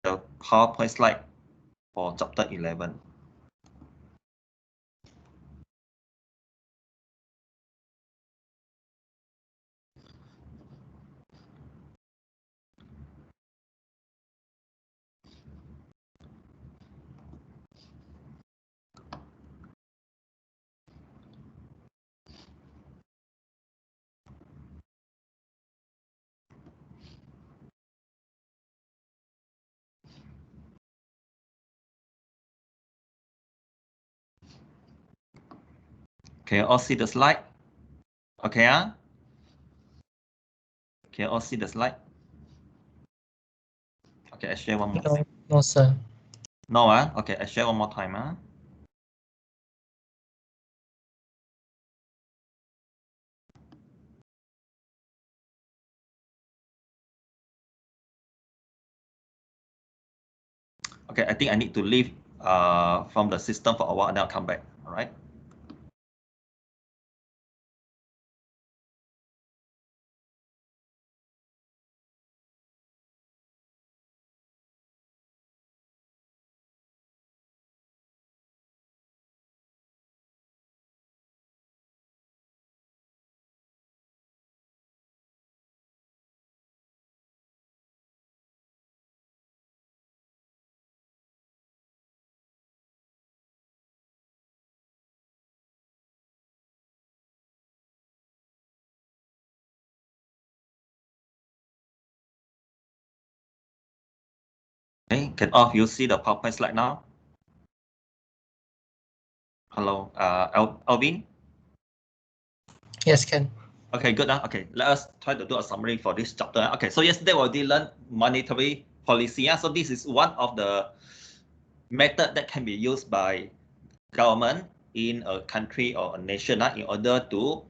the PowerPoint slide for chapter 11. Can you all see the slide? Okay, can you all see the slide? Okay, I share one more. No, no, sir. No, okay, I share one more time. Okay, I think I need to leave from the system for a while and I'll come back. All right. Okay, can all of you see the PowerPoint slide now? Hello, Alvin? Yes, can. Okay, good. Okay, let us try to do a summary for this chapter. Okay, so yesterday we did learn monetary policy. So this is one of the method that can be used by government in a country or a nation in order to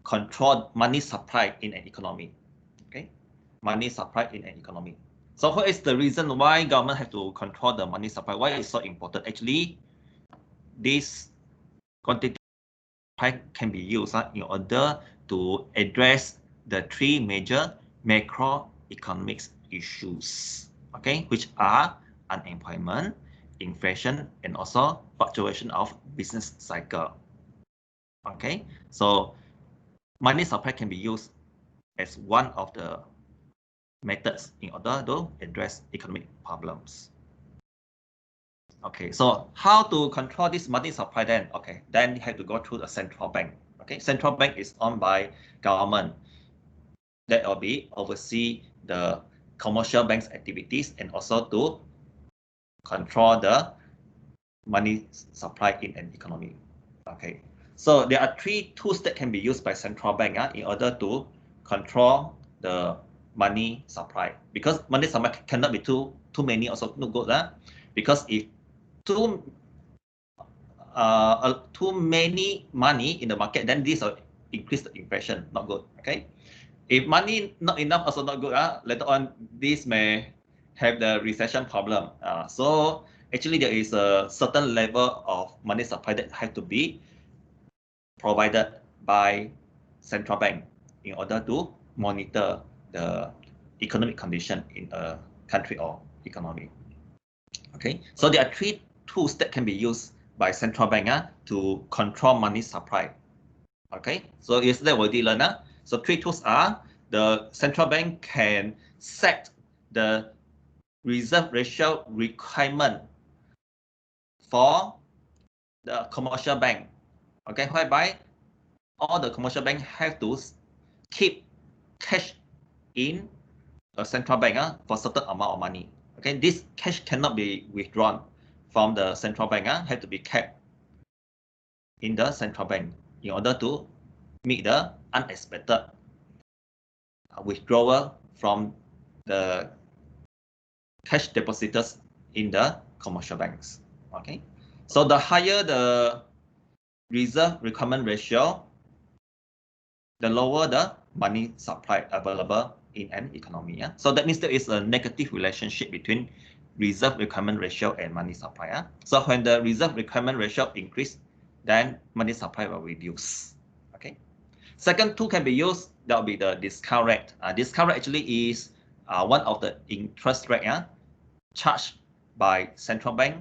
control money supply in an economy. Okay, money supply in an economy. So what is the reason why government have to control the money supply? Why is so important? Actually, this quantity can be used in order to address the three major macroeconomics issues, okay, which are unemployment, inflation, and also fluctuation of business cycle. Okay, so money supply can be used as one of the methods in order to address economic problems. Okay, so how to control this money supply then? Okay, then you have to go through the central bank. Okay, central bank is owned by government. That will be oversee the commercial bank's activities and also to control the money supply in an economy. Okay, so there are three tools that can be used by central bank in order to control the money supply, because money supply cannot be too many, also no good. Because if too many money in the market, then this will increase the inflation, not good. Okay, if money not enough, also not good. Later on, this may have the recession problem. So actually, there is a certain level of money supply that have to be provided by central bank in order to monitor the economic condition in a country or economy. Okay, so there are three tools that can be used by central bank to control money supply. Okay, so yesterday we did learn. So three tools are: the central bank can set the reserve ratio requirement for the commercial bank. Okay, whereby all the commercial bank have to keep cash in a central bank for certain amount of money. Okay, this cash cannot be withdrawn from the central bank. Have to be kept in the central bank in order to meet the unexpected withdrawal from the cash depositors in the commercial banks. Okay, so the higher the reserve requirement ratio, the lower the money supply available in an economy. So that means there is a negative relationship between reserve requirement ratio and money supply. So when the reserve requirement ratio increase, then money supply will reduce. Okay. Second tool can be used, that will be the discount rate. Discount rate actually is one of the interest rate charged by central bank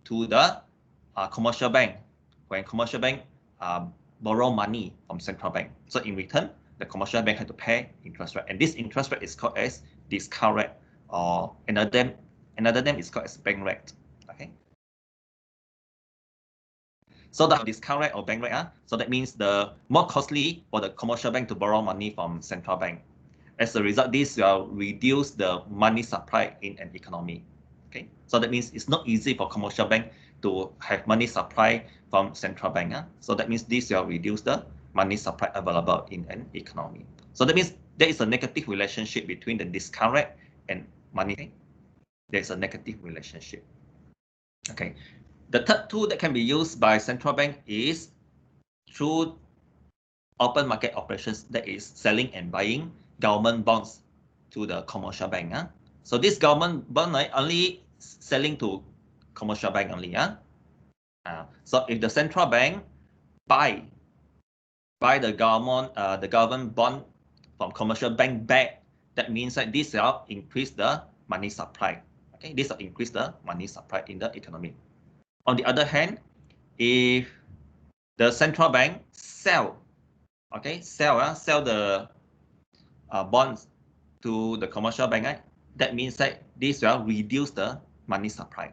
to the commercial bank when commercial bank borrow money from central bank. So in return, the commercial bank had to pay interest rate, and this interest rate is called as discount rate, or another name is called as bank rate. Okay. So the discount rate or bank rate, so that means the more costly for the commercial bank to borrow money from central bank. As a result, this will reduce the money supply in an economy. Okay, so that means it's not easy for commercial bank to have money supply from central bank. So that means this will reduce the money supply available in an economy. So that means there is a negative relationship between the discount rate and money. There's a negative relationship. Okay, the third tool that can be used by central bank is through open market operations, that is selling and buying government bonds to the commercial bank. So this government bond only selling to commercial bank only. So if the central bank buy the government bond from commercial bank back, that means that this will increase the money supply. Okay, this will increase the money supply in the economy. On the other hand, if the central bank sell the bonds to the commercial bank, that means that this will reduce the money supply.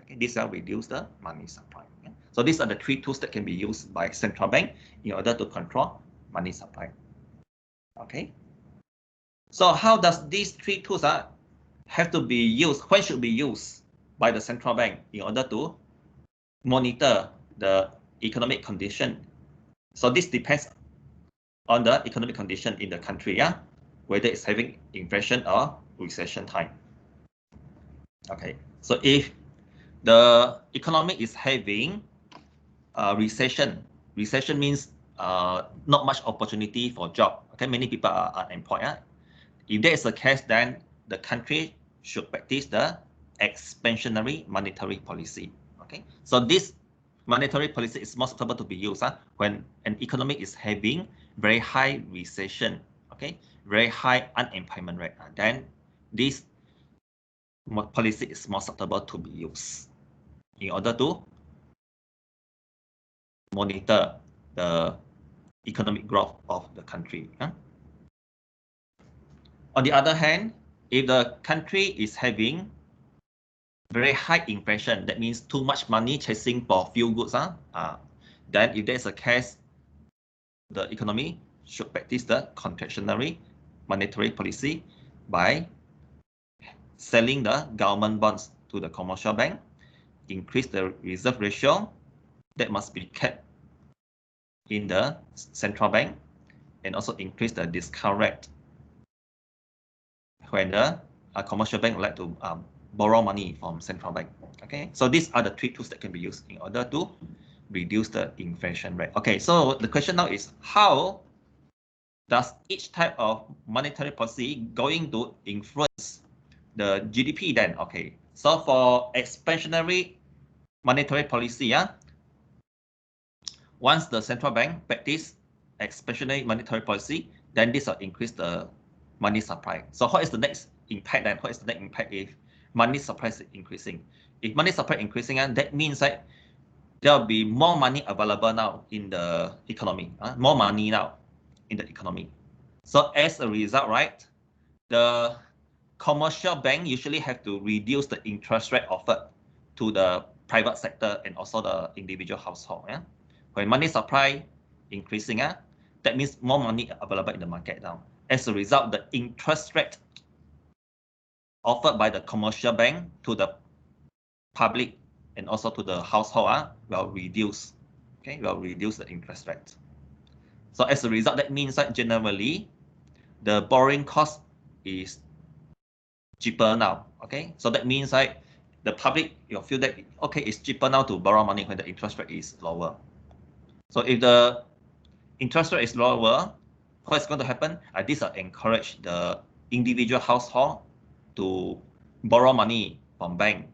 Okay, this will reduce the money supply. So these are the three tools that can be used by central bank in order to control money supply. Okay. So how does these three tools have to be used? When should be used by the central bank in order to monitor the economic condition? So this depends on the economic condition in the country, whether it's having inflation or recession time. Okay, so if the economy is having recession means not much opportunity for job. Okay, many people are unemployed. If that is the case, then the country should practice the expansionary monetary policy. Okay, so this monetary policy is more suitable to be used when an economy is having very high recession, okay, very high unemployment rate. Then this policy is more suitable to be used in order to monitor the economic growth of the country. On the other hand, if the country is having very high inflation, that means too much money chasing for few goods, then if there's a case, the economy should practice the contractionary monetary policy by selling the government bonds to the commercial bank, increase the reserve ratio that must be kept in the central bank, and also increase the discount rate when the commercial bank would like to borrow money from central bank. Okay, so these are the three tools that can be used in order to reduce the inflation rate. Okay, so the question now is, how does each type of monetary policy going to influence the GDP then? Okay, so for expansionary monetary policy, once the central bank practice expansionary monetary policy, then this will increase the money supply. So what is the next impact then? What is the next impact if money supply is increasing? If money supply increasing, that means that there will be more money available now in the economy, more money now in the economy. So as a result, right, the commercial bank usually have to reduce the interest rate offered to the private sector and also the individual household. When money supply increasing, that means more money available in the market now. As a result, the interest rate offered by the commercial bank to the public and also to the household will reduce. Okay, will reduce the interest rate. So as a result, that means that generally the borrowing cost is cheaper now. Okay, so that means that the public will feel that okay, it's cheaper now to borrow money when the interest rate is lower. So if the interest rate is lower, what is going to happen? This will encourage the individual household to borrow money from bank,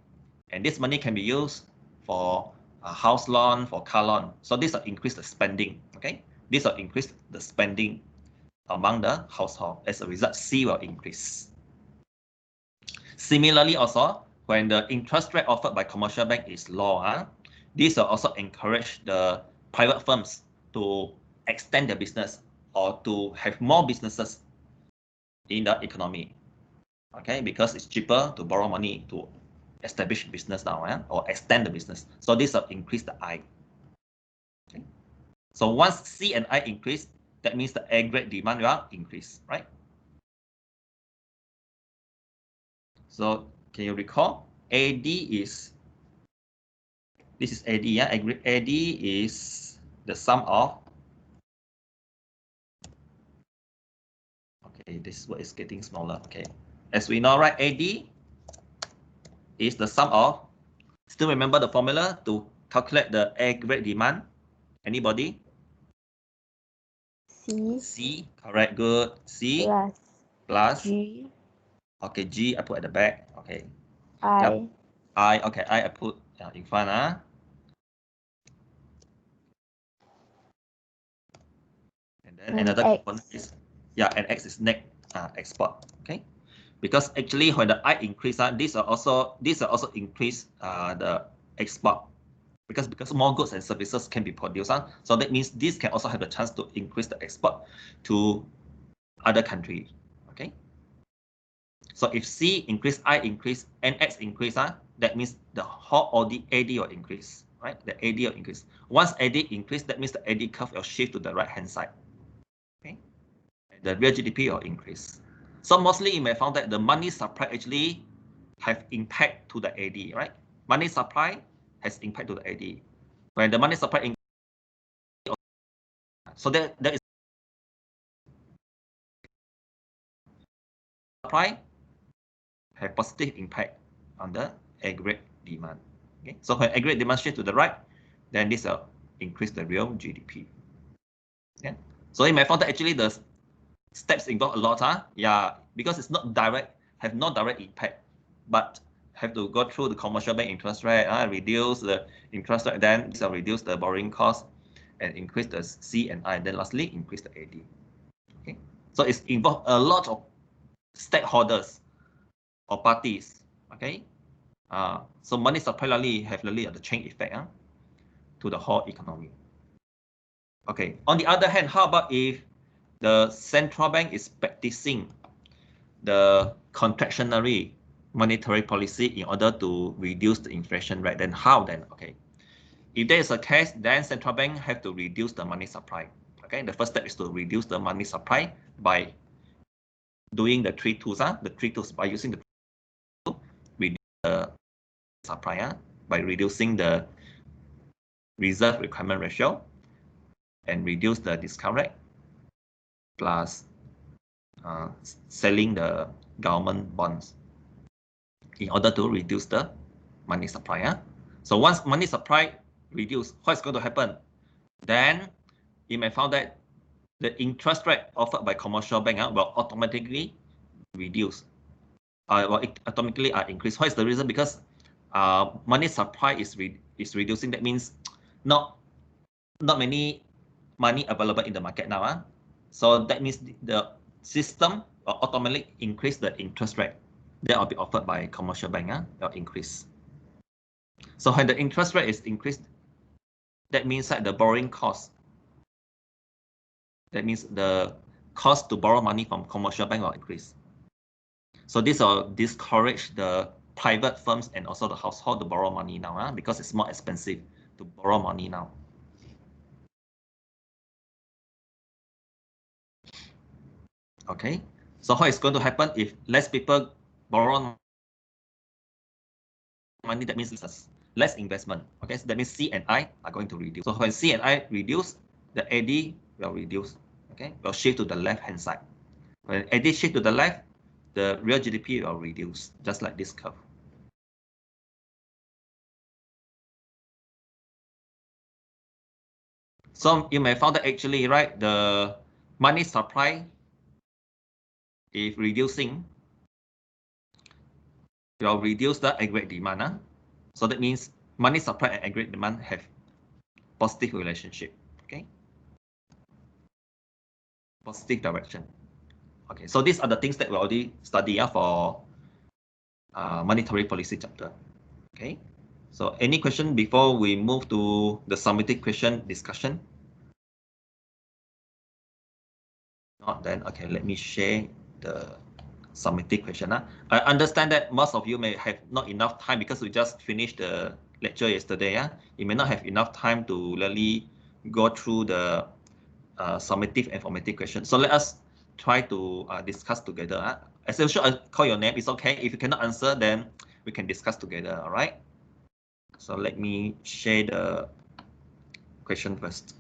and this money can be used for a house loan, for car loan. So this will increase the spending. Okay, this will increase the spending among the household. As a result, C will increase. Similarly, also when the interest rate offered by commercial bank is low, this will also encourage the private firms to extend their business or to have more businesses in the economy. Okay, because it's cheaper to borrow money to establish business now, or extend the business. So this will increase the I. Okay. So once C and I increase, that means the aggregate demand will increase, right? So can you recall? AD is, this is AD, yeah? AD is the sum of, okay, this word is getting smaller, okay. As we know, right, AD is the sum of, still remember the formula to calculate the aggregate demand? Anybody? C, correct, good. C plus G. Okay, G I put at the back. Okay. I. Yep. I, okay, I put in front. And then another component is, and X is net export. Okay. Because actually when the I increase, this will also increase the export. Because more goods and services can be produced. So that means this can also have the chance to increase the export to other countries. Okay. So if C increase, I increase, and X increase, that means the whole or the AD will increase, right? The AD will increase. Once AD increase, that means the AD curve will shift to the right-hand side. Okay. And the real GDP will increase. So mostly you may find that the money supply actually have impact to the AD, right? Money supply has impact to the AD. When the money supply increase, so there is supply have positive impact on the aggregate demand. Okay, so when aggregate demand shift to the right, then this will increase the real GDP. Yeah, so you may find that actually the steps involve a lot, because it's not direct, have no direct impact, but have to go through the commercial bank interest rate, reduce the interest rate, then this will reduce the borrowing cost and increase the C and I, and then lastly increase the AD. Okay, so it's involved a lot of stakeholders or parties. Okay, so money supply really have the chain effect to the whole economy. Okay, on the other hand, how about if the central bank is practicing the contractionary monetary policy in order to reduce the inflation rate? Then how then? Okay, if there is a case, then central bank have to reduce the money supply. Okay, the first step is to reduce the money supply by doing the three tools. The three tools, by using the tool, reduce the supply by reducing the reserve requirement ratio and reduce the discount rate, plus selling the government bonds in order to reduce the money supply. So once money supply reduce, what's going to happen? Then you may find that the interest rate offered by commercial bank will automatically reduce. Will automatically increase. What is the reason? Because money supply is reducing. That means not many money available in the market now. So that means the system will automatically increase the interest rate that will be offered by commercial bank. Will increase. So when the interest rate is increased, that means that the borrowing cost, that means the cost to borrow money from commercial bank will increase. So this will discourage the private firms and also the household to borrow money now, because it's more expensive to borrow money now. Okay, so how is going to happen if less people borrow money? That means less investment. Okay, so that means C and I are going to reduce. So when C and I reduce, the AD will reduce. Okay, will shift to the left-hand side. When AD shift to the left, the real GDP will reduce, just like this curve. So you may find that actually, right, the money supply, if reducing, will reduce the aggregate demand. So that means money supply and aggregate demand have positive relationship. Okay, positive direction. Okay, so these are the things that we already study for monetary policy chapter. Okay. So any question before we move to the summative question discussion? Not then. Okay, let me share the summative question. I understand that most of you may have not enough time because we just finished the lecture yesterday. You may not have enough time to really go through the summative and formative questions. So let us try to discuss together. As usual, I call your name. It's okay. If you cannot answer, then we can discuss together. All right. So let me share the question first.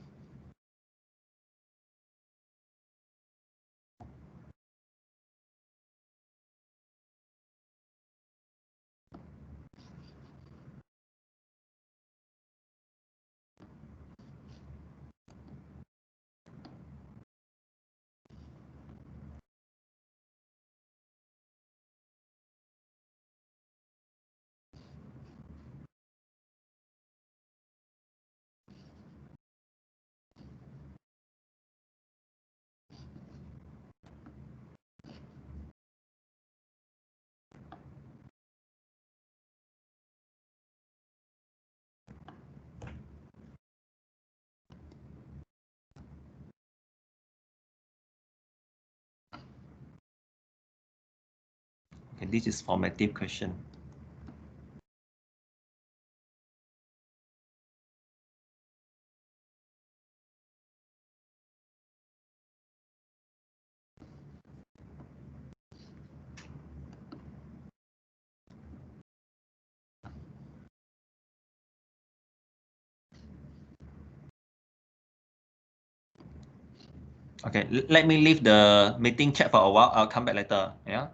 Okay, this is formative question. Okay, let me leave the meeting chat for a while. I'll come back later. Yeah.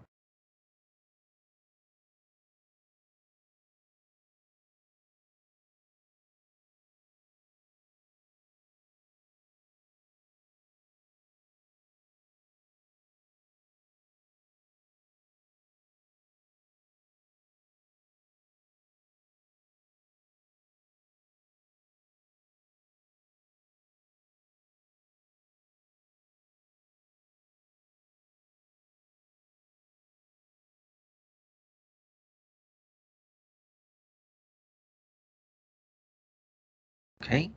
Okay.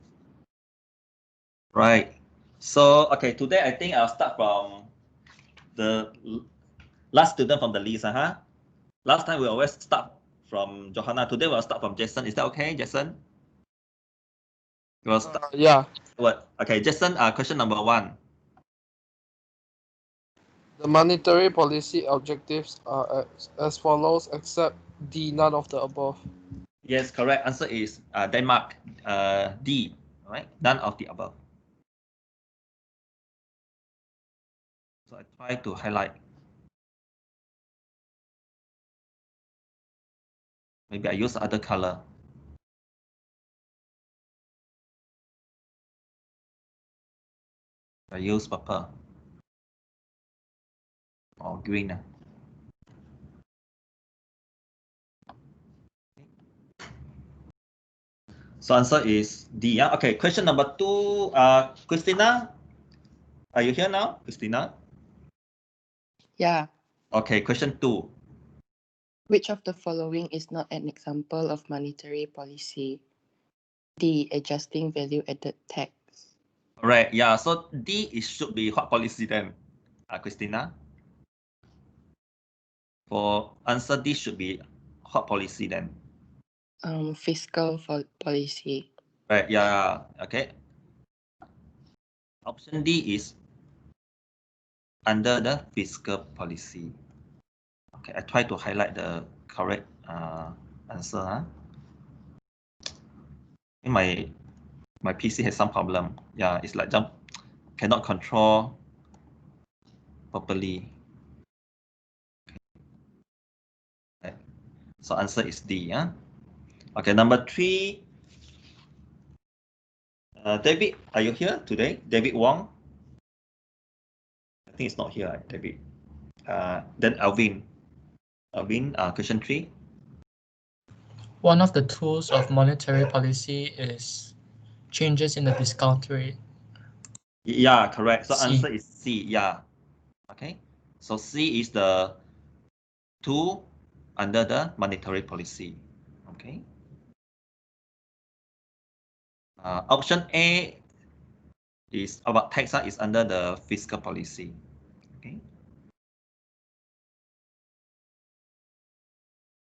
Right. So, okay, today I think I'll start from the last student from the list. Last time we always start from Johanna. Today we'll start from Jason. Is that okay, Jason? We'll start. Yeah. What? Okay, Jason, question number 1. The monetary policy objectives are as follows, except D, none of the above. Yes, correct. Answer is Denmark. D. All right. None of the above. So I try to highlight. Maybe I use other color. I use purple or green. So answer is D. Okay, question number 2. Christina, are you here now, Christina? Yeah. Okay, question 2. Which of the following is not an example of monetary policy? D. Adjusting value added tax. All right, yeah, so D should be what policy then, Christina? For answer D should be what policy then? Fiscal policy. Right, yeah, okay. Option D is under the fiscal policy. Okay, I try to highlight the correct answer. My PC has some problem. Yeah, it's like cannot control properly. Okay. So answer is D. Okay, number 3. David, are you here today? David Wong? I think it's not here, David. Then Alvin. Alvin, question 3. One of the tools of monetary policy is changes in the discount rate. Yeah, correct. So C. answer is C. Yeah. Okay. So C is the tool under the monetary policy. Okay. Option A is about tax is under the fiscal policy. Okay.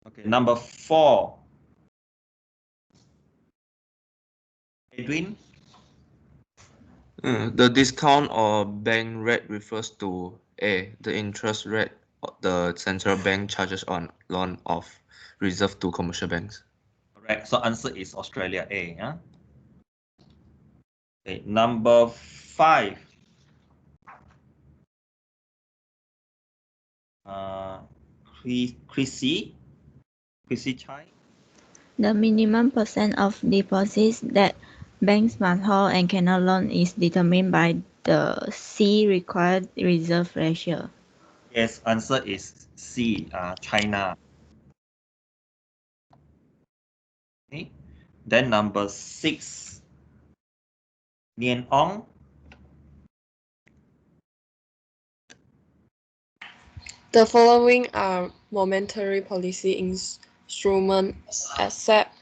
Okay. Number 4. Adrian. The discount or bank rate refers to A, the interest rate the central bank charges on loan of reserve to commercial banks. Correct. So answer is Australia A. Yeah? Okay. Number 5. Chrissy Chai. The minimum percent of deposits that banks must hold and cannot loan is determined by the C required reserve ratio. Yes, answer is C, China. Okay. Then number 6, Nian Ong. The following are monetary policy instruments except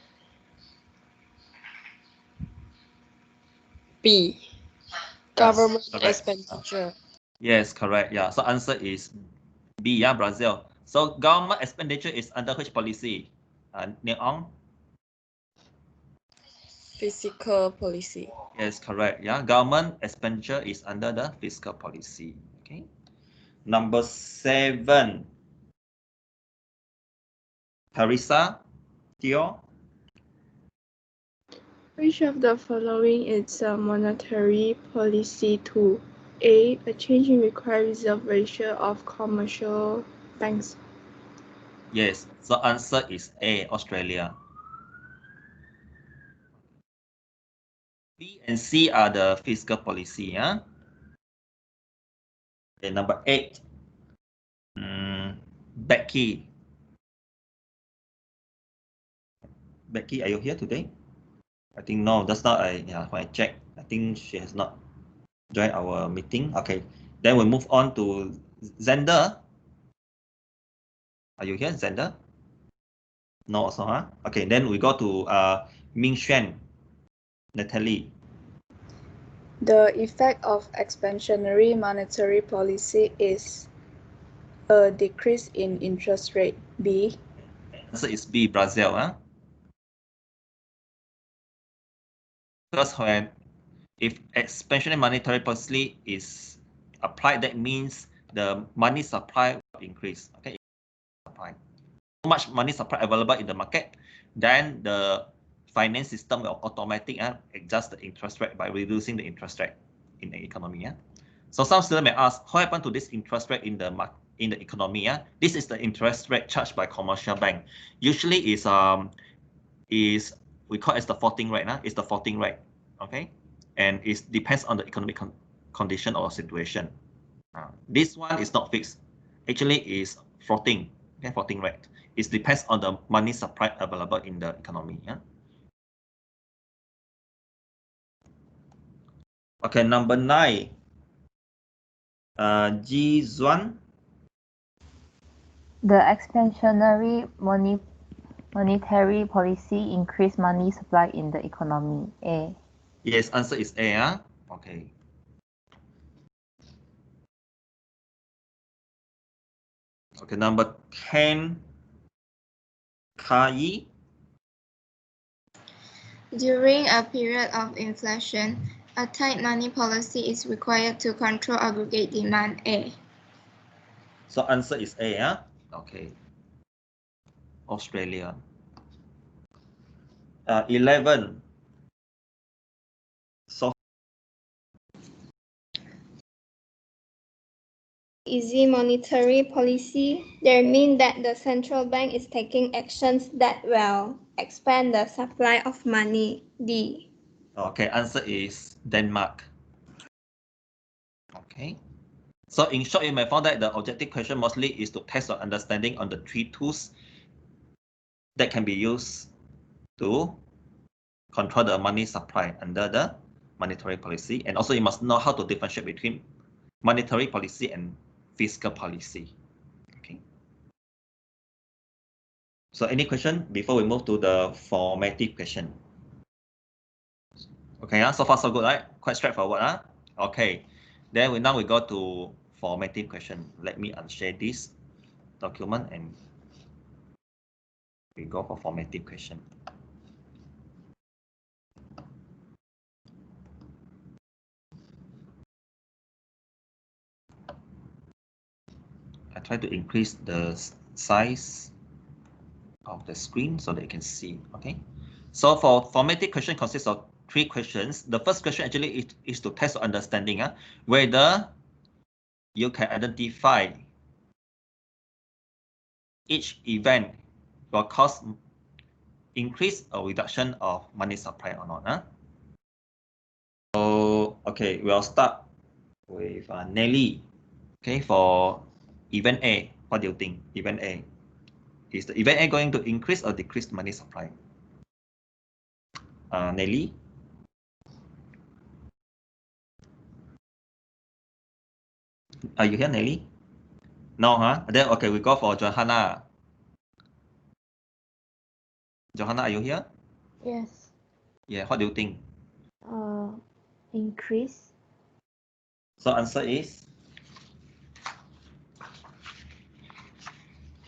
B. Government correct. expenditure. Yes, correct. Yeah. So answer is B, yeah, Brazil. So government expenditure is under which policy? Nian Ong? Fiscal policy. Yes, correct. Yeah, government expenditure is under the fiscal policy. Okay. Number 7, Teresa Teo. Which of the following is a monetary policy tool? A. A change in required reserve ratio of commercial banks. Yes, so answer is A, Australia. B and C are the fiscal policy. Yeah. Okay, number 8, Becky. Becky, are you here today? I think no. That's not. When I check, I think she has not joined our meeting. Okay, then we move on to Xander. Are you here, Xander? No, also, huh? Okay, then we go to Ming Xuan, Natalie. The effect of expansionary monetary policy is a decrease in interest rate. B. Answer is B, Brazil. Huh? Because if expansionary monetary policy is applied, that means the money supply will increase. Okay, supply. So much money supply available in the market, then the finance system will automatically adjust the interest rate by reducing the interest rate in the economy. Yeah. So some students may ask, what happened to this interest rate in the economy? Yeah. This is the interest rate charged by commercial bank. Usually is we call it as the floating rate. It's the floating rate. Okay, and it depends on the economic condition or situation. This one is not fixed. Actually, is floating. Okay, floating rate. It depends on the money supply available in the economy. Yeah. Okay, number 9. Ji Zuan. The expansionary monetary policy increase money supply in the economy. A. Yes, answer is A. Okay. Okay, number 10. Kai. During a period of inflation, a tight money policy is required to control aggregate demand. A. So answer is A. Okay. Australia. 11. So easy monetary policy, they mean that the central bank is taking actions that will expand the supply of money. D. Okay, answer is Denmark. Okay. So in short, you may find that the objective question mostly is to test your understanding on the 3 tools that can be used to control the money supply under the monetary policy. And also you must know how to differentiate between monetary policy and fiscal policy. So any question before we move to the formative question? Okay, so far so good, right? Quite straightforward, huh? Okay, then now we go to formative question. Let me unshare this document and we go for formative question. I try to increase the size of the screen so that you can see. Okay, so for formative question consists of 3 questions. The first question actually is to test your understanding, whether you can identify each event will cause increase or reduction of money supply or not. So okay, we'll start with Nelly. Okay, for event A, what do you think? Event A, is the event A going to increase or decrease money supply? Nelly? Are you here, Nelly? No, huh? Then okay, we go for Johanna. Johanna, are you here? Yes. Yeah, what do you think? Increase. So answer is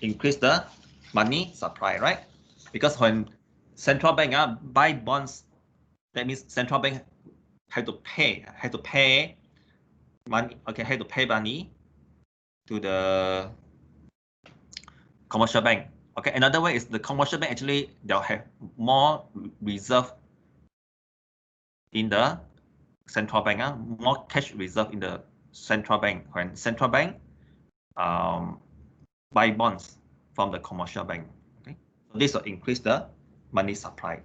increase the money supply, right? Because when central bank buy bonds, that means central bank have to pay money. Okay, have to pay money to the commercial bank. Okay, another way is the commercial bank actually they'll have more reserve in the central bank, more cash reserve in the central bank when central bank buy bonds from the commercial bank. Okay, so this will increase the money supply.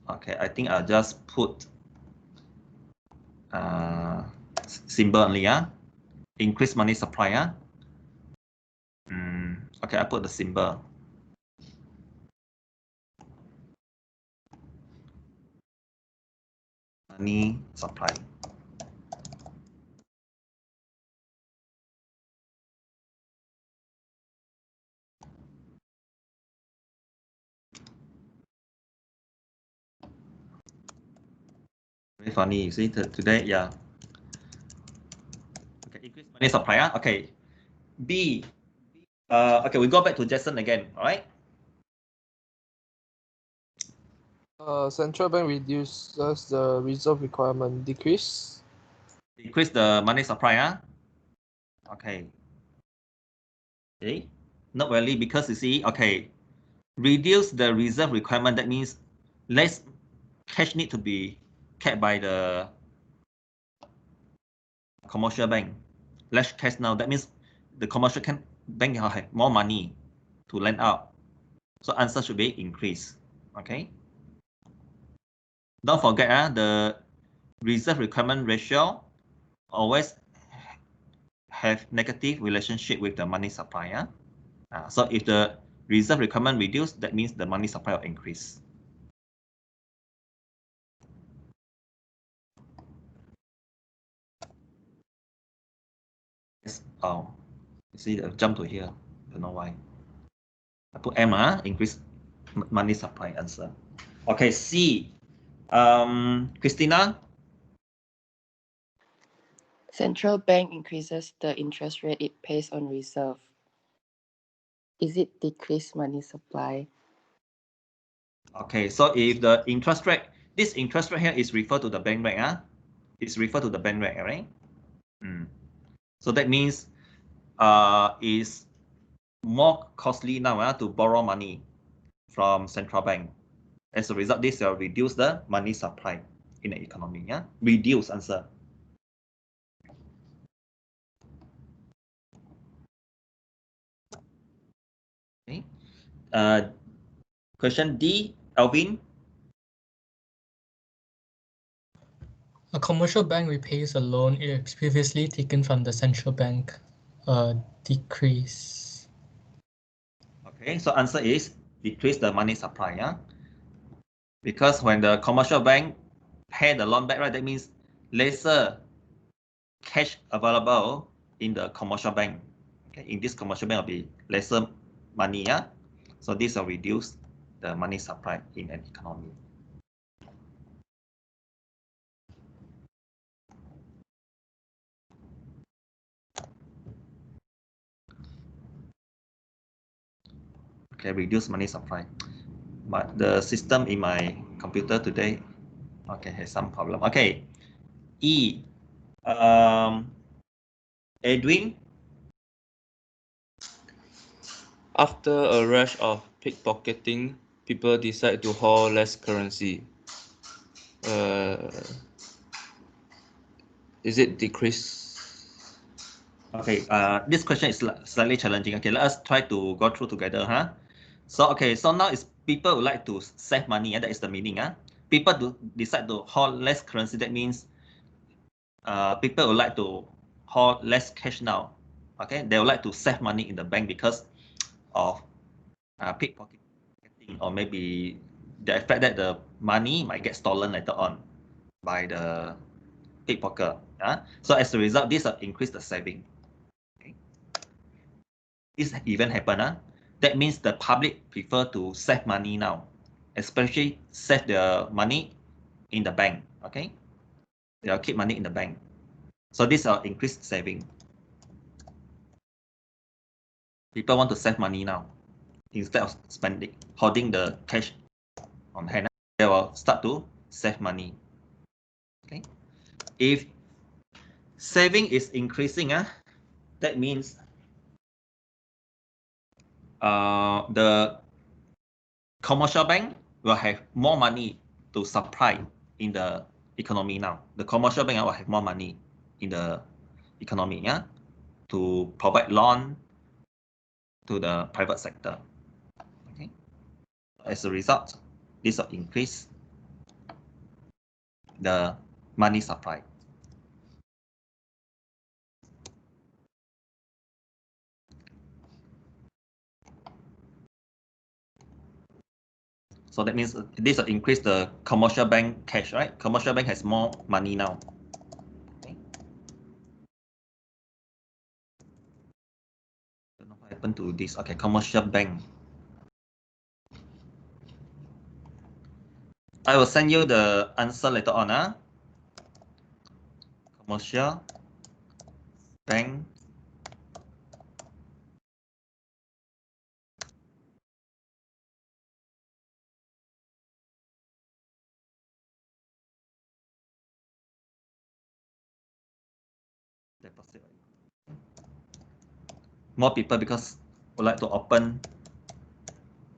Okay, I think I'll just put symbol only. Increase money supply. Okay, I put the symbol. Money supply. Very funny, you see today, yeah. Okay, increase money supply. Okay, B. Okay, we go back to Jason again. All right. Central bank reduces the reserve requirement. Decrease. Decrease the money supply. Okay. Okay. Not really, because you see, okay, reduce the reserve requirement. That means less cash need to be kept by the commercial bank. Less cash now. That means the commercial bank have more money to lend out. So answer should be increase. Okay. Don't forget the reserve requirement ratio always have negative relationship with the money supply. So if the reserve requirement reduce, that means the money supply will increase. Yes. Oh, you see the jump to here. Don't know why. I put M. Increase money supply answer. Okay, C. Christina. Central bank increases the interest rate it pays on reserve. Is it decrease money supply? Okay, so if the interest rate, this interest rate here is referred to the bank rate, it's referred to the bank rate, right? So that means is more costly now to borrow money from central bank. As a result, this will reduce the money supply in the economy. Reduce answer. Okay. Question D, Alvin. A commercial bank repays a loan it has previously taken from the central bank. Decrease. Okay, so answer is decrease the money supply. Because when the commercial bank pay the loan back, right, that means lesser cash available in the commercial bank. Okay, in this commercial bank will be lesser money. So this will reduce the money supply in an economy. Okay, reduce money supply. But the system in my computer today, okay, has some problem. Okay, E. Edwin. After a rush of pickpocketing, people decide to hold less currency. Is it decrease? Okay, this question is slightly challenging. Okay, let us try to go through together, huh? So, okay, so now is people would like to save money, and that is the meaning, huh? People do decide to hold less currency. That means people would like to hold less cash now. Okay, they would like to save money in the bank because of pickpocketing, or maybe the effect that the money might get stolen later on by the pickpocket. So as a result, this will increase the saving. Okay. This event happen. That means the public prefer to save money now, especially save their money in the bank. Okay, they'll keep money in the bank. So this will increase saving. People want to save money now instead of holding the cash on hand. They will start to save money. Okay, if saving is increasing, that means the commercial bank will have more money to supply in the economy now. The commercial bank will have more money in the economy, to provide loan to the private sector. Okay. As a result, this will increase the money supply. So that means this will increase the commercial bank cash, right? Commercial bank has more money now. Okay. Don't know what happened to this. Okay, commercial bank. I will send you the answer later on. Commercial bank deposit. More people because would like to open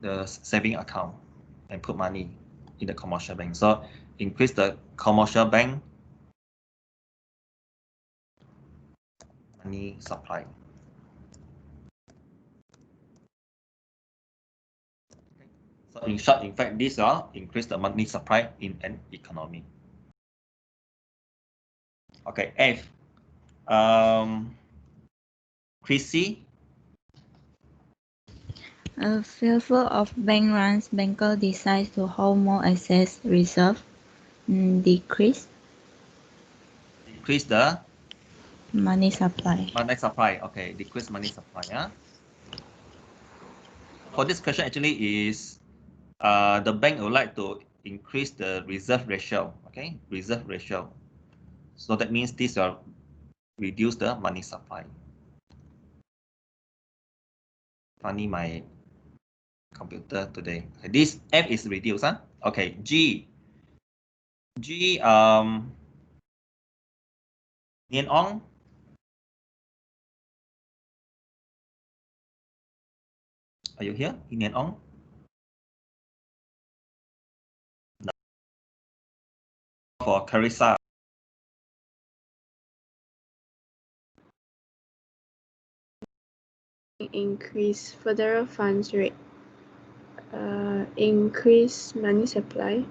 the saving account and put money in the commercial bank. So increase the commercial bank money supply. Okay. So in short, in fact, these are increase the money supply in an economy. Okay, F. Chrissy. Fearful of bank runs, banker decides to hold more excess reserve. Decrease. Decrease the money supply. Money supply. Okay, decrease money supply. For this question, actually is the bank would like to increase the reserve ratio. Okay, reserve ratio. So that means this will reduce the money supply. Funny, my computer today. Okay, this F is reduced. Okay, G. Nian Ong. Are you here, Nian Ong? No. For Carissa. Increase federal funds rate. Increase money supply.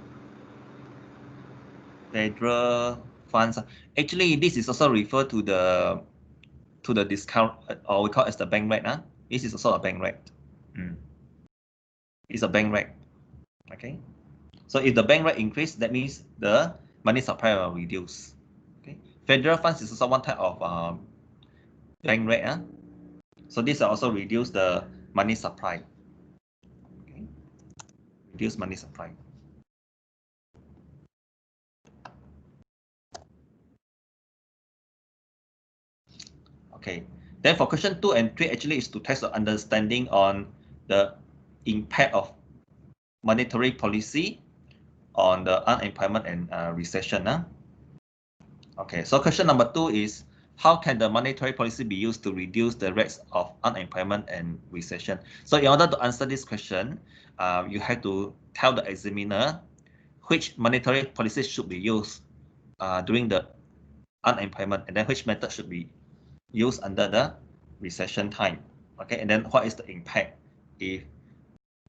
Federal funds. Actually, this is also referred to the discount, or we call it as the bank rate. This is also a bank rate. It's a bank rate. Okay. So if the bank rate increase, that means the money supply will reduce. Okay. Federal funds is also one type of bank rate. So this will also reduce the money supply. reduce money supply. Okay, then for question 2 and 3 actually is to test the understanding on the impact of monetary policy on the unemployment and recession. Okay, so question number 2 is, how can the monetary policy be used to reduce the rates of unemployment and recession? So in order to answer this question, you have to tell the examiner which monetary policy should be used during the unemployment, and then which method should be used under the recession time. Okay, and then what is the impact if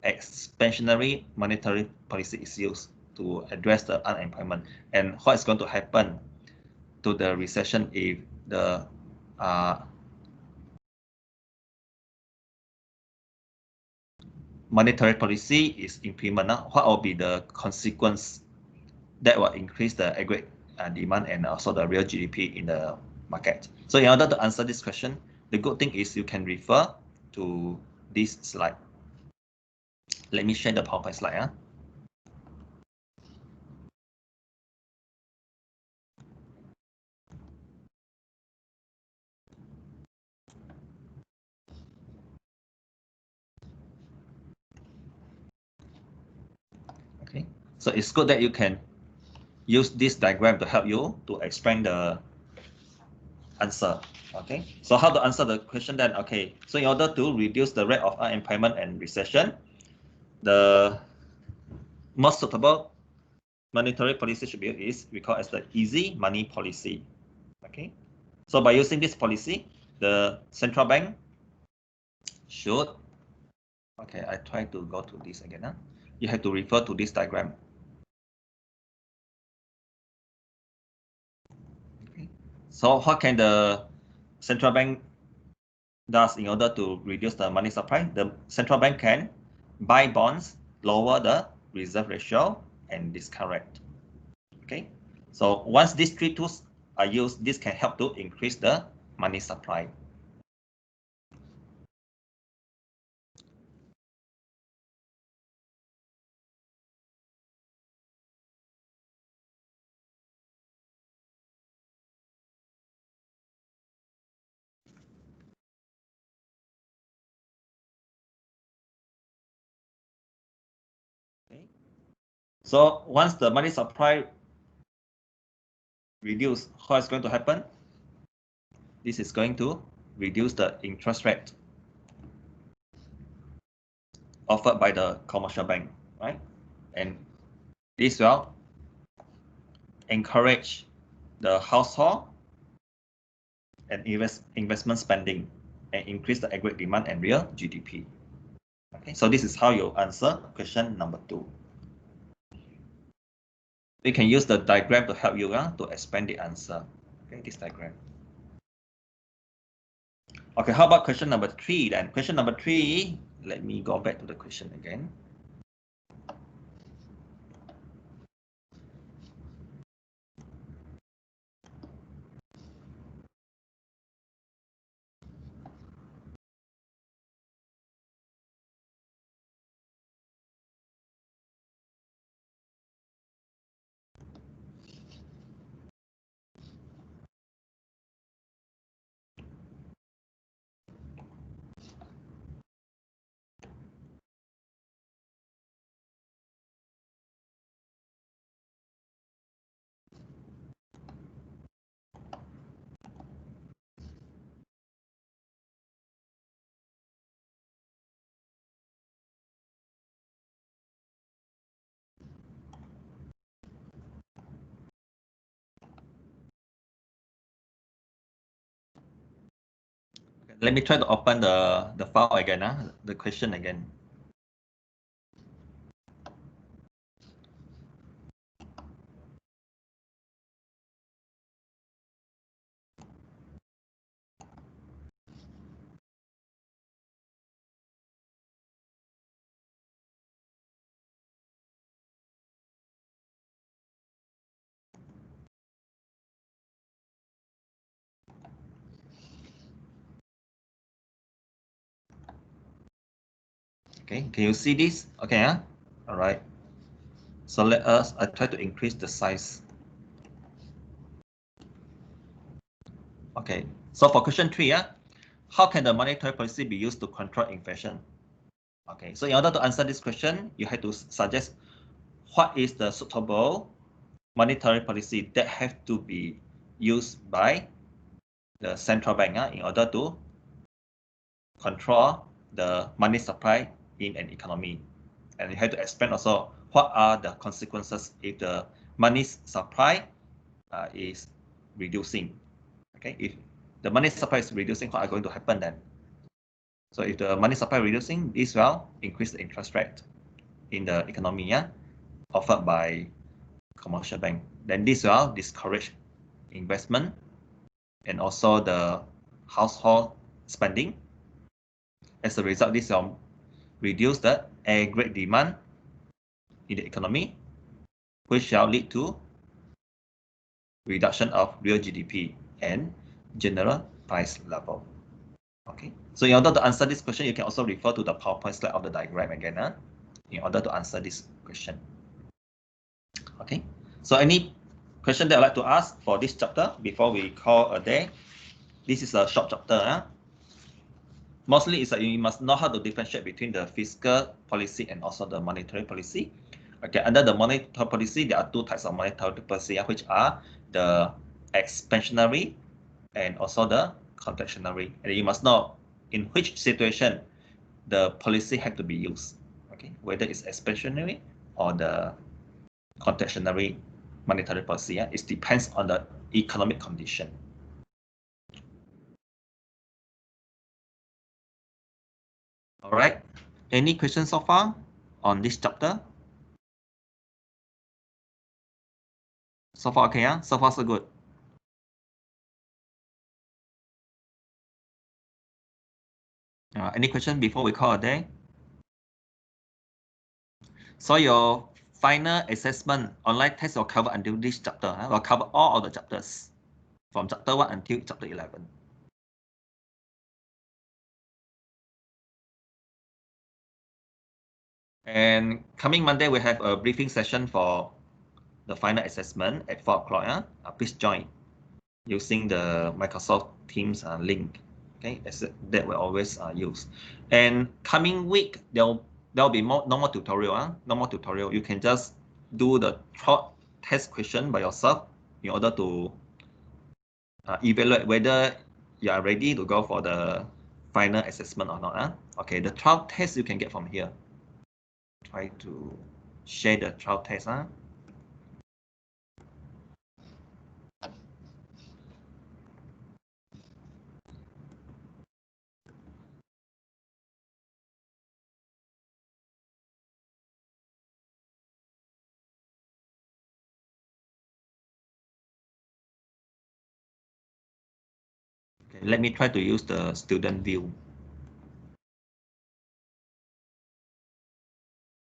expansionary monetary policy is used to address the unemployment, and what is going to happen to the recession if the monetary policy is implemented. What will be the consequence that will increase the aggregate demand and also the real GDP in the market? So in order to answer this question, the good thing is you can refer to this slide. Let me share the PowerPoint slide. Okay, so it's good that you can use this diagram to help you to explain the answer. Okay, so how to answer the question then? Okay, so in order to reduce the rate of unemployment and recession, the most suitable monetary policy should be is we call as the easy money policy. Okay, so by using this policy, the central bank should, okay, I try to go to this again. You have to refer to this diagram. Okay. So what can the central bank does in order to reduce the money supply? The central bank can buy bonds, lower the reserve ratio and discount rate. Okay, so once these three tools are used, this can help to increase the money supply. Okay. So once the money supply reduce, what is going to happen? This is going to reduce the interest rate offered by the commercial bank, right? And this will encourage the household and investment spending and increase the aggregate demand and real GDP. Okay, so this is how you answer question number 2. You can use the diagram to help you to expand the answer. Okay, this diagram. Okay, how about question number 3 then? Question number 3, let me go back to the question again. Let me try to open the file again, the question again. Okay, can you see this? Okay, All right. So I try to increase the size. Okay. So for question 3, how can the monetary policy be used to control inflation? Okay. So in order to answer this question, you have to suggest what is the suitable monetary policy that have to be used by the central bank in order to control the money supply in an economy. And you have to explain also what are the consequences if the money supply is reducing. Okay, if the money supply is reducing, what are going to happen then? So if the money supply reducing, this will increase the interest rate in the economy, offered by commercial bank. Then this will discourage investment and also the household spending. As a result, this will reduce the aggregate demand in the economy, which shall lead to reduction of real GDP and general price level. Okay, so in order to answer this question, you can also refer to the PowerPoint slide of the diagram again, in order to answer this question. Okay, so any question that I'd like to ask for this chapter before we call a day? This is a short chapter. Mostly is that you must know how to differentiate between the fiscal policy and also the monetary policy. Okay, under the monetary policy, there are two types of monetary policy, which are the expansionary and also the contractionary. And you must know in which situation the policy have to be used. Okay, whether it's expansionary or the contractionary monetary policy. It depends on the economic condition. All right. Any questions so far on this chapter? So far, okay, so far so good. Any question before we call a day? So your final assessment online test will cover until this chapter. Will cover all of the chapters from chapter 1 until chapter 11. And coming Monday, we have a briefing session for the final assessment at 4 o'clock. Please join using the Microsoft Teams link. Okay, that we always use. And coming week, there'll be no more tutorial. No more tutorial. You can just do the short test question by yourself in order to evaluate whether you are ready to go for the final assessment or not. Okay, the trial test you can get from here. Try to share the trial test. Okay, let me try to use the student view.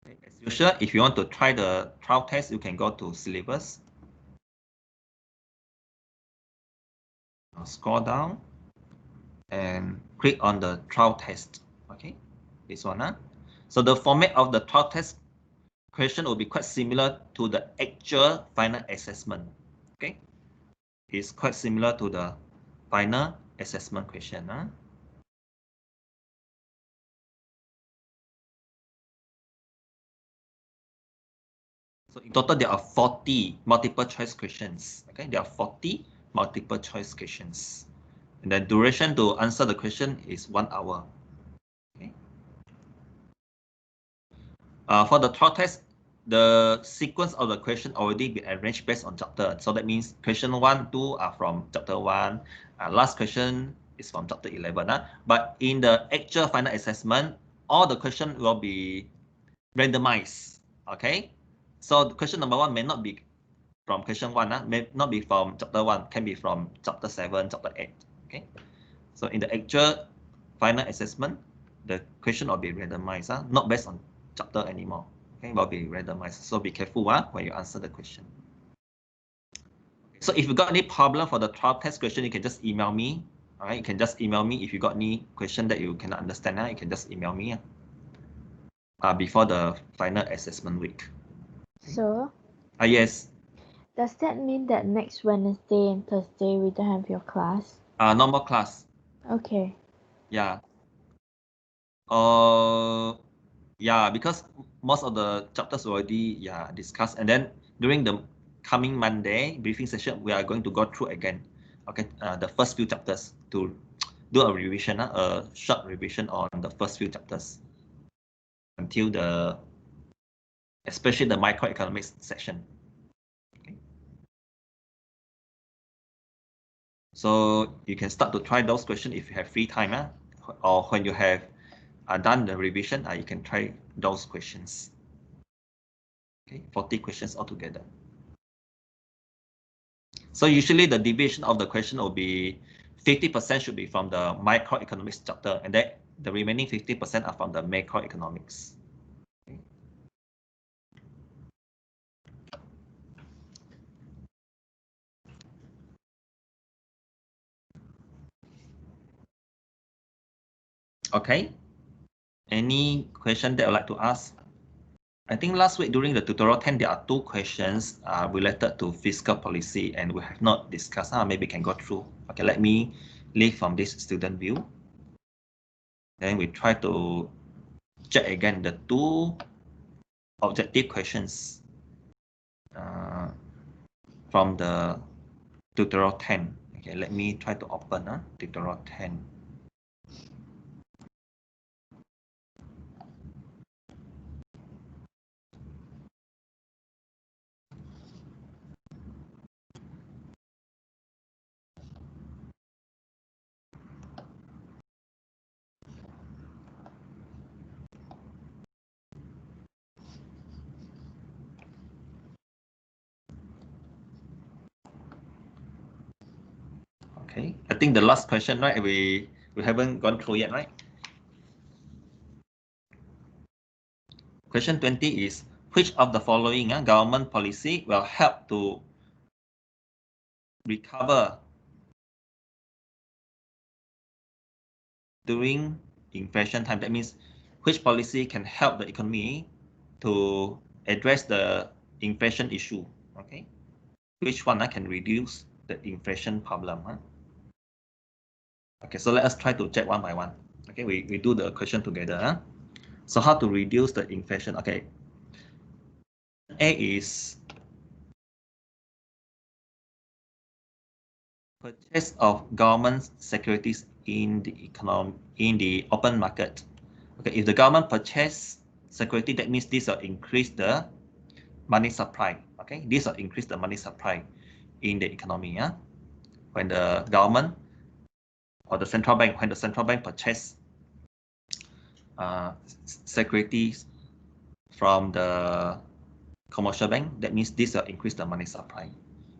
Okay, as usual, if you want to try the trial test, you can go to syllabus. Scroll down and click on the trial test. Okay, this one. So the format of the trial test question will be quite similar to the actual final assessment. Okay, it's quite similar to the final assessment question. So in total, there are 40 multiple choice questions. Okay, there are 40 multiple choice questions. And the duration to answer the question is 1 hour. Okay. For the trial test, the sequence of the question already been arranged based on chapter. So that means question 1, 2 are from chapter 1. Last question is from chapter 11. But in the actual final assessment, all the questions will be randomized. Okay. So question number 1 may not be from question 1, may not be from chapter 1, can be from chapter 7, chapter 8. Okay. So in the actual final assessment, the question will be randomized, not based on chapter anymore. Okay, will be randomized. So be careful when you answer the question. So if you got any problem for the trial test question, you can just email me. All right, you can just email me if you got any question that you cannot understand. You can just email me. before the final assessment week. Sir, Yes. does that mean that next Wednesday and Thursday we don't have your class? Normal class. Okay. Yeah. Yeah, because most of the chapters already discussed, and then during the coming Monday briefing session, we are going to go through again, okay, the first few chapters to do a revision, a short revision on the first few chapters until especially the microeconomics section. Okay. So you can start to try those questions if you have free time, or when you have done the revision, you can try those questions. Okay, 40 questions altogether. So usually the division of the question will be 50% should be from the microeconomics chapter, and then the remaining 50% are from the macroeconomics. Okay. Any question that I'd like to ask? I think last week during the tutorial 10, there are 2 questions related to fiscal policy, and we have not discussed. Maybe we can go through. Okay, let me leave from this student view. Then we try to check again the 2 objective questions from the tutorial 10. Okay, let me try to open tutorial 10. Okay, I think the last question, right? We haven't gone through yet, right? Question 20 is, which of the following government policy will help to recover during inflation time? That means which policy can help the economy to address the inflation issue? Okay, which one can reduce the inflation problem? Okay, so let us try to check one by one. Okay, we do the question together. So how to reduce the inflation? Okay, A is purchase of government securities in the open market. Okay, if the government purchase security, that means this will increase the money supply. Okay, this will increase the money supply in the economy. When the government or the central bank, purchase securities from the commercial bank, that means this will increase the money supply.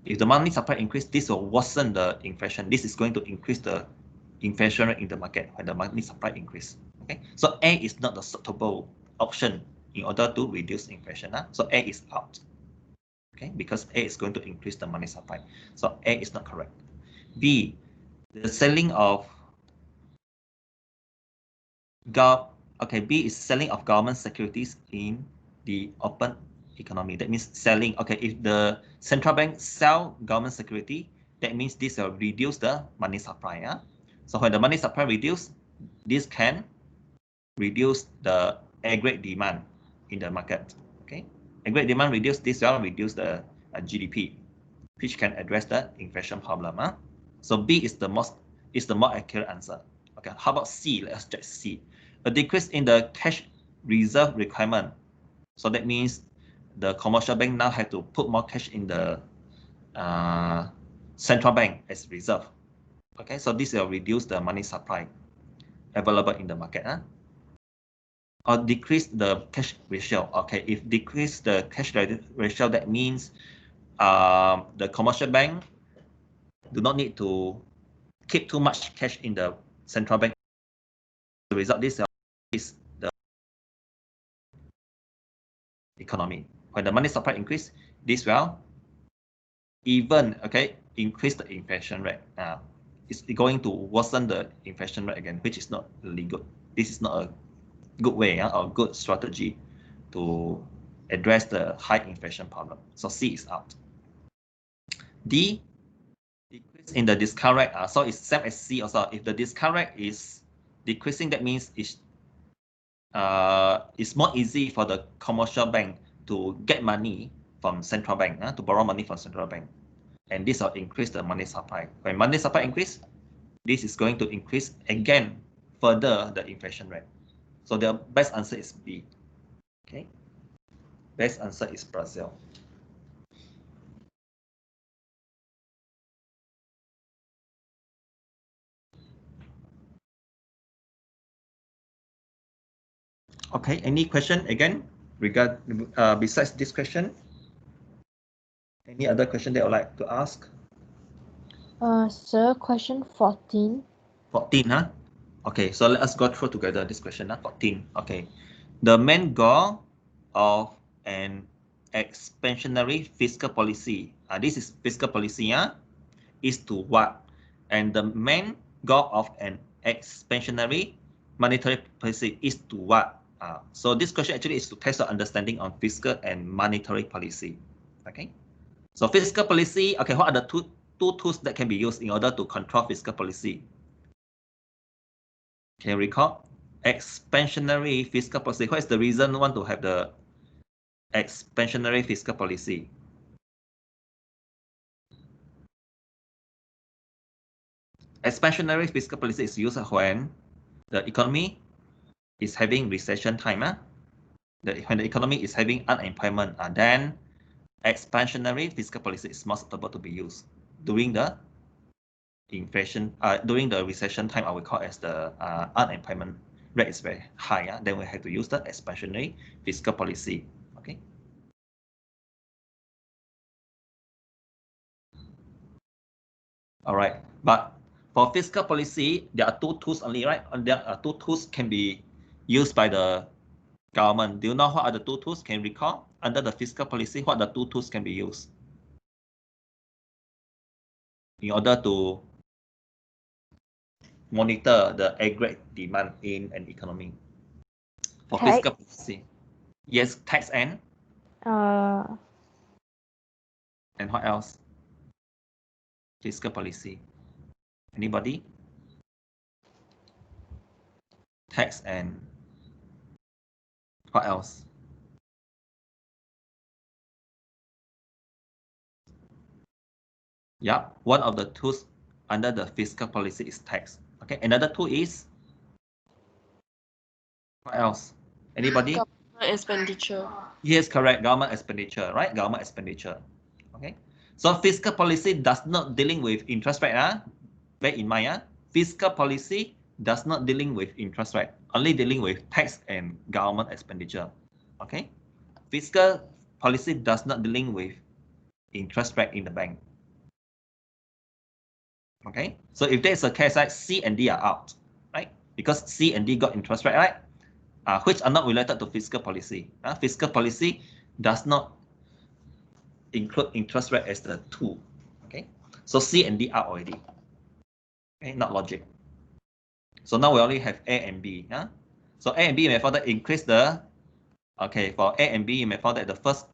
If the money supply increase, this will worsen the inflation. This is going to increase the inflation rate in the market when the money supply increase. Okay, so A is not the suitable option in order to reduce inflation. So A is out. Okay, because A is going to increase the money supply. So A is not correct. B, the selling of B is selling of government securities in the open economy. That means selling. Okay, if the central bank sell government security, that means this will reduce the money supply. So when the money supply reduce, this can reduce the aggregate demand in the market. Okay, aggregate demand reduce, this will reduce the GDP, which can address the inflation problem. So B is the more accurate answer. Okay, how about C? Let's check C. A decrease in the cash reserve requirement. So that means the commercial bank now have to put more cash in the central bank as reserve. Okay, so this will reduce the money supply available in the market. Or decrease the cash ratio. Okay, if decrease the cash ratio, that means the commercial bank do not need to keep too much cash in the central bank. The result, this is the economy. When the money supply increase, this will even increase the inflation rate. It's going to worsen the inflation rate again, which is not really good. This is not a good way or good strategy to address the high inflation problem. So C is out. D, decrease in the discount rate. So it's same as C also. If the discount rate is decreasing, that means it's more easy for the commercial bank to get money from central bank, to borrow money from central bank. And this will increase the money supply. When money supply increase, this is going to increase again further the inflation rate. So the best answer is B. Okay. Best answer is Brazil. Okay, any question again besides this question? Any other question that I would like to ask? Sir, question 14. 14, huh? Okay, so let us go through together this question, 14. Okay. The main goal of an expansionary fiscal policy, this is fiscal policy, is to what? And the main goal of an expansionary monetary policy is to what? So this question actually is to test your understanding on fiscal and monetary policy. Okay. So fiscal policy, okay, what are the two tools that can be used in order to control fiscal policy? Can you recall? Expansionary fiscal policy. What is the reason we want to have the expansionary fiscal policy? Expansionary fiscal policy is used when the economy is having recession time. When the economy is having unemployment, then expansionary fiscal policy is more suitable to be used during the inflation, during the recession time. I will call as the unemployment rate is very high. Then we have to use the expansionary fiscal policy. Okay. All right, but for fiscal policy, there are two tools only, right? And there are two tools can be used by the government. Do you know what are the two tools? Can you recall? Under the fiscal policy, what the two tools can be used in order to monitor the aggregate demand in an economy? For Tax. fiscal policy, yes, tax and what else? Fiscal policy. Anybody? Tax and what else? Yeah, one of the tools under the fiscal policy is tax. Okay, another tool is what else? Anybody? Government expenditure. Yes, correct. Government expenditure, right? Government expenditure. Okay. So fiscal policy does not dealing with interest rate. Bear in mind, fiscal policy does not dealing with interest rate, only dealing with tax and government expenditure. Okay. Fiscal policy does not dealing with interest rate in the bank. Okay. So if there's a case like C and D are out, right? Because C and D got interest rate, right? Which are not related to fiscal policy. Fiscal policy does not include interest rate as the tool. Okay, so C and D out already. Okay, not logic. So now we only have A and B. So A and B, you may find that increase the. Okay, for A and B, you may find that the first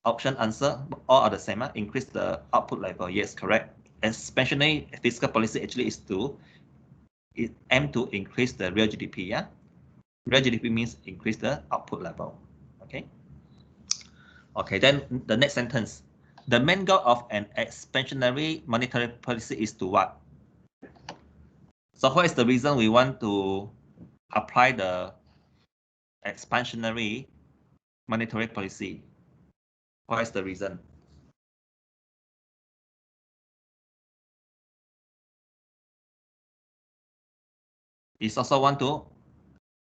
option answer all are the same. Increase the output level. Yes, correct. Especially fiscal policy actually is to aim to increase the real GDP. Real GDP means increase the output level. Okay. Okay, then the next sentence. The main goal of an expansionary monetary policy is to what? So what is the reason we want to apply the expansionary monetary policy? What is the reason? It's also want to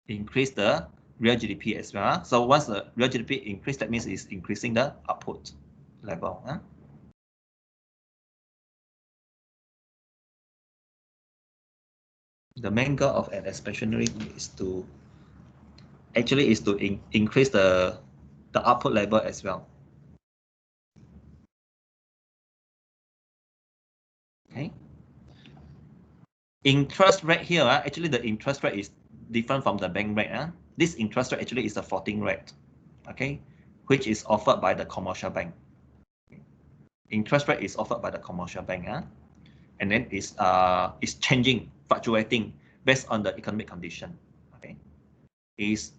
increase the real GDP as well. So once the real GDP increase, that means it's increasing the output level. The main goal of an expansionary is to increase the output level as well. Okay. Interest rate here, actually the interest rate is different from the bank rate. This interest rate actually is a floating rate, okay, which is offered by the commercial bank. Interest rate is offered by the commercial bank, and then is changing, fluctuating based on the economic condition. Okay, is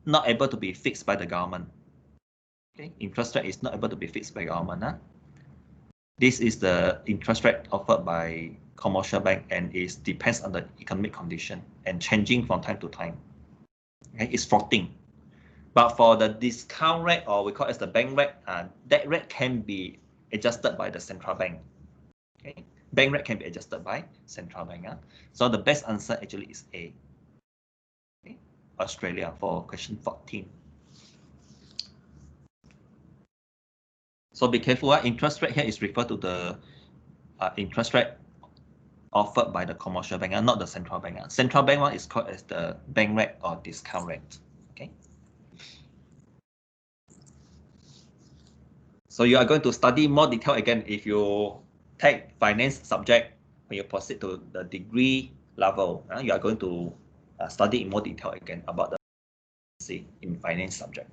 not able to be fixed by the government. Okay, interest rate is not able to be fixed by government. This is the interest rate offered by commercial bank, and it depends on the economic condition and changing from time to time. Okay, it's floating. But for the discount rate, or we call it the bank rate, that rate can be adjusted by the central bank. Okay, bank rate can be adjusted by central bank. So the best answer actually is A. Okay, Australia for question 14. So be careful. Interest rate here is referred to the interest rate offered by the commercial bank, not the central bank. Central bank one is called as the bank rate or discount rate. Okay. So you are going to study more detail again if you take finance subject when you proceed to the degree level. You are going to study in more detail again about the in finance subject.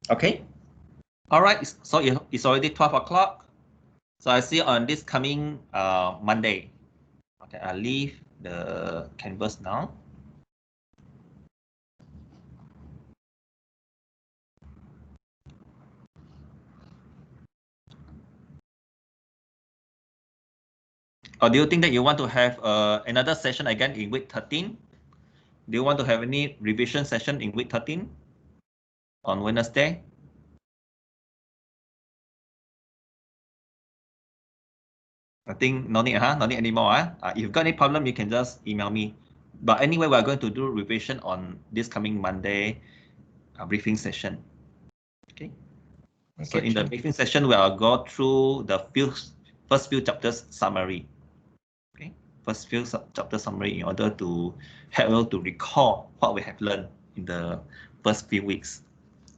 Okay. All right. So it's already 12 o'clock. So I see you on this coming Monday. Okay, I'll leave the canvas now. Or do you think that you want to have another session again in week 13? Do you want to have any revision session in week 13 on Wednesday? I think no need, no need anymore. If you've got any problem, you can just email me. But anyway, we're going to do revision on this coming Monday briefing session. Okay. So in the briefing session, we'll go through the first few chapters summary. Okay, first few chapter summary in order to help you to recall what we have learned in the first few weeks.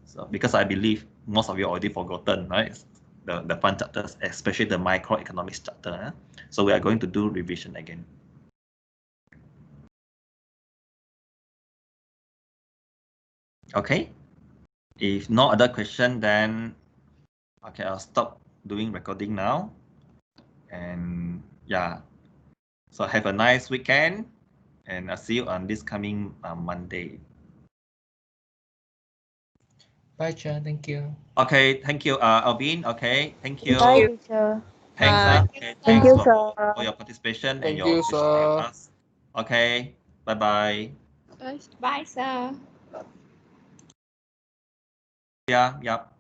So because I believe most of you already forgotten, right? The fun chapters, especially the microeconomics chapter. So we are going to do revision again. Okay. If no other question, then okay, I'll stop doing recording now. And yeah, so have a nice weekend, and I'll see you on this coming Monday. Bye, Chair. Thank you. Okay, thank you, Alvin. Okay, thank you. Bye, teacher. Thanks, okay, Thank thanks you, for sir. your participation and Thank your you, sir. class. Okay, bye-bye. Bye, sir. Yeah, yeah.